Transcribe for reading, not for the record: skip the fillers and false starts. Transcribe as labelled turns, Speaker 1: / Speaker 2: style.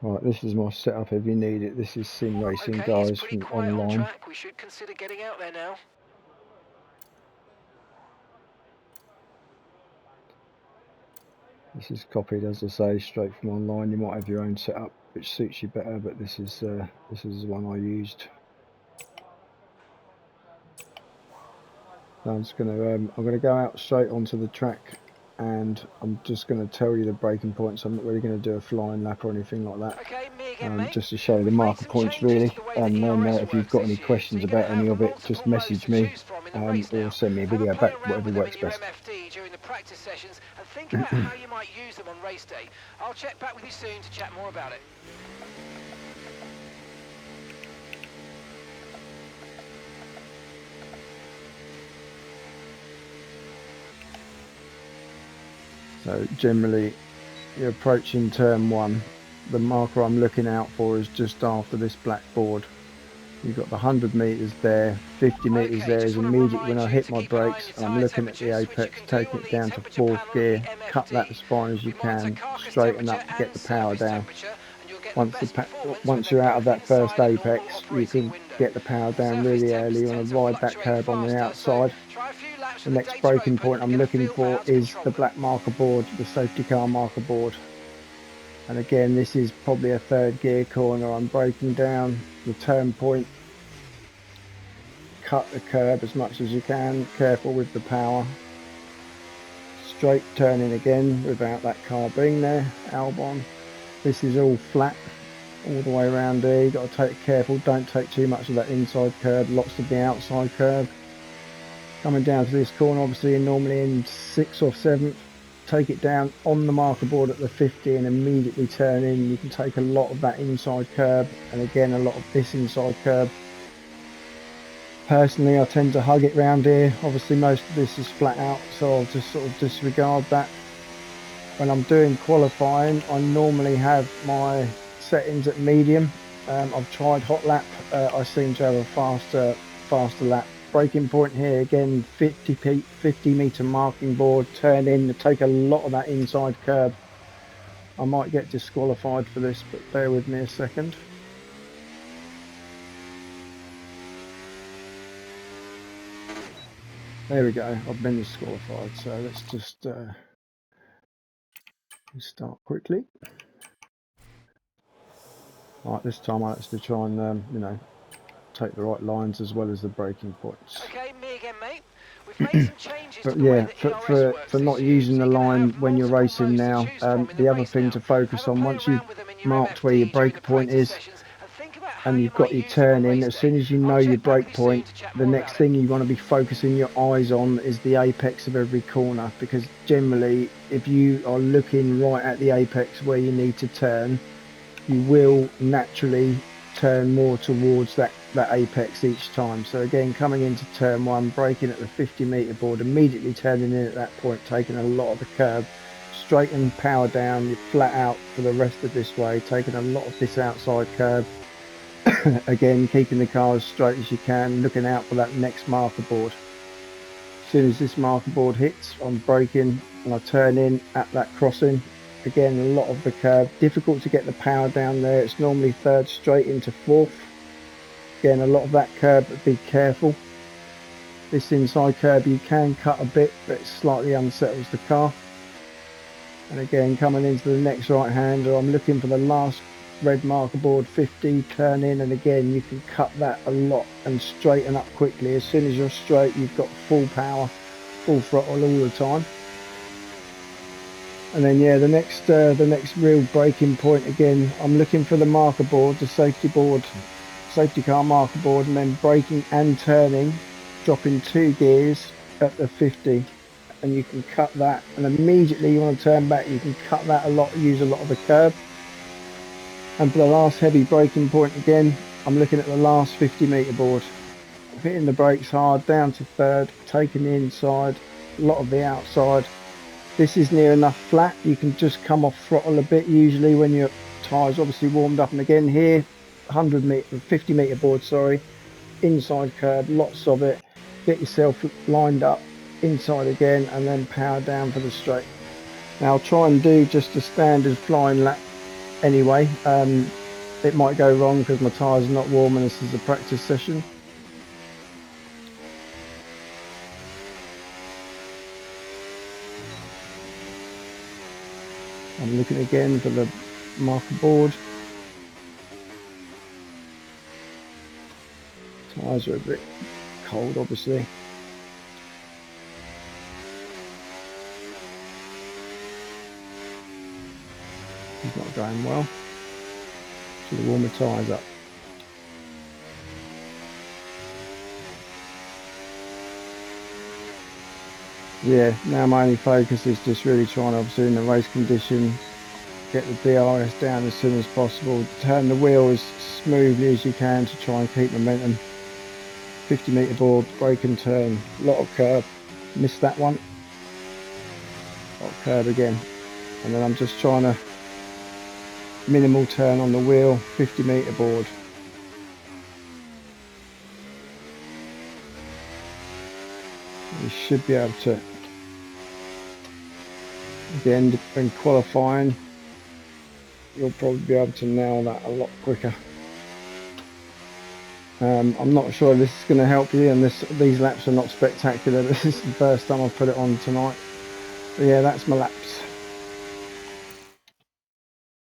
Speaker 1: Right, this is my setup if you need it. This is Sim Racing,
Speaker 2: Okay, it's
Speaker 1: guys,
Speaker 2: pretty
Speaker 1: from
Speaker 2: quiet on
Speaker 1: online.
Speaker 2: track. We should consider getting out there now.
Speaker 1: This is copied, as I say, straight from online. You might have your own setup which suits you better, but this is the one I used. So I'm gonna go out straight onto the track, and I'm just going to tell you the braking points. I'm not really going to do a flying lap or anything like that.
Speaker 2: Okay, me again, mate.
Speaker 1: Just to show you the
Speaker 2: We've made
Speaker 1: marker
Speaker 2: some
Speaker 1: points
Speaker 2: changes
Speaker 1: really,
Speaker 2: to the way that
Speaker 1: and then
Speaker 2: ERS
Speaker 1: if you've
Speaker 2: works
Speaker 1: got any
Speaker 2: this year, so
Speaker 1: questions
Speaker 2: you're going
Speaker 1: about
Speaker 2: to
Speaker 1: any
Speaker 2: have
Speaker 1: of it, just
Speaker 2: multiple modes
Speaker 1: message
Speaker 2: to
Speaker 1: me
Speaker 2: choose from in the race
Speaker 1: or
Speaker 2: now.
Speaker 1: send me a
Speaker 2: Have a
Speaker 1: video
Speaker 2: play
Speaker 1: back,
Speaker 2: around
Speaker 1: whatever
Speaker 2: with them
Speaker 1: works
Speaker 2: in your
Speaker 1: best.
Speaker 2: MFD during the practice sessions and think about how you might use them on race day. I'll check back with you soon to chat more about it.
Speaker 1: So generally, you're approaching turn 1. The marker I'm looking out for is just after this black board. You've got the 100 metres there, 50 metres
Speaker 2: Okay,
Speaker 1: there
Speaker 2: just
Speaker 1: is
Speaker 2: want to
Speaker 1: immediate when
Speaker 2: remind
Speaker 1: I
Speaker 2: you
Speaker 1: hit
Speaker 2: to
Speaker 1: my
Speaker 2: keep an eye on
Speaker 1: brakes
Speaker 2: your
Speaker 1: and I'm
Speaker 2: tyre
Speaker 1: looking at the
Speaker 2: temperatures, which you
Speaker 1: apex,
Speaker 2: can do
Speaker 1: taking
Speaker 2: on
Speaker 1: it
Speaker 2: the
Speaker 1: down to
Speaker 2: temperature
Speaker 1: 4th
Speaker 2: panel on the
Speaker 1: gear, cut that
Speaker 2: MFD.
Speaker 1: as far as
Speaker 2: We
Speaker 1: you
Speaker 2: monitor
Speaker 1: can,
Speaker 2: carcass
Speaker 1: straighten
Speaker 2: temperature
Speaker 1: up, get
Speaker 2: and
Speaker 1: the power
Speaker 2: surface
Speaker 1: down.
Speaker 2: temperature, and you'll get the best performance when
Speaker 1: Once
Speaker 2: they're
Speaker 1: you're out of
Speaker 2: both
Speaker 1: that first
Speaker 2: inside a normal
Speaker 1: apex, you
Speaker 2: operating
Speaker 1: can
Speaker 2: window.
Speaker 1: get the power down
Speaker 2: Surface
Speaker 1: really
Speaker 2: temps
Speaker 1: early. You
Speaker 2: tend
Speaker 1: want to
Speaker 2: to
Speaker 1: ride that
Speaker 2: fluctuate
Speaker 1: curb on the
Speaker 2: faster, so
Speaker 1: outside.
Speaker 2: try a few laps
Speaker 1: The
Speaker 2: with the
Speaker 1: next
Speaker 2: data
Speaker 1: braking
Speaker 2: open
Speaker 1: point
Speaker 2: and
Speaker 1: I'm
Speaker 2: get a
Speaker 1: looking
Speaker 2: feel for
Speaker 1: for
Speaker 2: how to
Speaker 1: is
Speaker 2: control
Speaker 1: the
Speaker 2: them.
Speaker 1: black marker board, the safety car marker board. And again, this is probably a 3rd gear corner. I'm braking down the turn point. Cut the curb as much as you can, careful with the power. Straight turning again without that car being there, Albon. This is all flat all the way around here. You've got to take careful, don't take too much of that inside curb, lots of the outside curb. Coming down to this corner, obviously normally in 6th or 7th, take it down on the marker board at the 50 and immediately turn in. You can take a lot of that inside curb and again a lot of this inside curb. Personally, I tend to hug it round here. Obviously most of this is flat out, so I'll just sort of disregard that. When I'm doing qualifying, I normally have my settings at medium. I've tried hot lap. I seem to have a faster lap. Braking point here again, 50 meter marking board. Turn in to take a lot of that inside curb. I might get disqualified for this, but bear with me a second. There we go. I've been disqualified. So let's just start quickly. Right, this time I actually try and you know, take the right lines as well as the braking points.
Speaker 2: Okay, me again, mate. We've made some changes to
Speaker 1: But
Speaker 2: the way
Speaker 1: yeah,
Speaker 2: that ERS works
Speaker 1: for
Speaker 2: this
Speaker 1: not
Speaker 2: year,
Speaker 1: using
Speaker 2: so
Speaker 1: the
Speaker 2: you're going to have
Speaker 1: line when you're
Speaker 2: multiple
Speaker 1: racing
Speaker 2: modes to
Speaker 1: now,
Speaker 2: choose from in the
Speaker 1: the other
Speaker 2: race
Speaker 1: thing
Speaker 2: now.
Speaker 1: to
Speaker 2: Have
Speaker 1: focus
Speaker 2: a
Speaker 1: on,
Speaker 2: play
Speaker 1: once you've
Speaker 2: around with them in your
Speaker 1: marked where your
Speaker 2: MFD during the
Speaker 1: break point
Speaker 2: practice
Speaker 1: is
Speaker 2: sessions and think about how
Speaker 1: and
Speaker 2: you
Speaker 1: you've got
Speaker 2: might
Speaker 1: your
Speaker 2: use them on
Speaker 1: turn in,
Speaker 2: race
Speaker 1: as
Speaker 2: day.
Speaker 1: soon as you
Speaker 2: I'll
Speaker 1: know your
Speaker 2: check back with
Speaker 1: break
Speaker 2: you soon
Speaker 1: point,
Speaker 2: to chat
Speaker 1: the
Speaker 2: more
Speaker 1: next
Speaker 2: about it.
Speaker 1: thing you want to be focusing your eyes on is the apex of every corner, because generally if you are looking right at the apex where you need to turn, you will naturally turn more towards that apex each time. So again, coming into turn 1, braking at the 50 meter board, immediately turning in at that point, taking a lot of the curb, straighten power down, you're flat out for the rest of this way, taking a lot of this outside curb. Again, keeping the car as straight as you can, looking out for that next marker board. As soon as this marker board hits, I'm braking and I turn in at that crossing. Again, a lot of the curb, difficult to get the power down there. It's normally 3rd straight into 4th. Again, a lot of that curb, but be careful. This inside curb you can cut a bit, but it slightly unsettles the car. And again, coming into the next right hander, I'm looking for the last red marker board, 50, turn in, and again you can cut that a lot and straighten up quickly. As soon as you're straight, you've got full power, full throttle all the time. And then yeah, the next real braking point, again, I'm looking for the marker board, the safety car marker board, and then braking and turning, dropping 2 gears at the 50, and you can cut that, and immediately you want to turn back, you can cut that a lot, use a lot of the curb. And for the last heavy braking point, again, I'm looking at the last 50 meter board, hitting the brakes hard, down to 3rd, taking the inside, a lot of the outside. This is near enough flat, you can just come off throttle a bit usually when your tyres obviously warmed up. And again here, 50 meter board, sorry, inside curb, lots of it, get yourself lined up, inside again, and then power down for the straight. Now I'll try and do just a standard flying lap anyway. It might go wrong because my tyres are not warm and this is a practice session. I'm looking again for the marker board. Tyres are a bit cold, obviously. It's not going well. Should warm the tyres up. Yeah, now my only focus is just really trying to, obviously in the race condition, get the DRS down as soon as possible, turn the wheel as smoothly as you can to try and keep momentum. 50 metre board, brake and turn, lot of curb, missed that one, lot of curb again, and then I'm just trying to minimal turn on the wheel, 50 metre board. You should be able to, again, when qualifying, you'll probably be able to nail that a lot quicker. I'm not sure this is going to help you, and these laps are not spectacular. This is the first time I've put it on tonight. But yeah, that's my laps.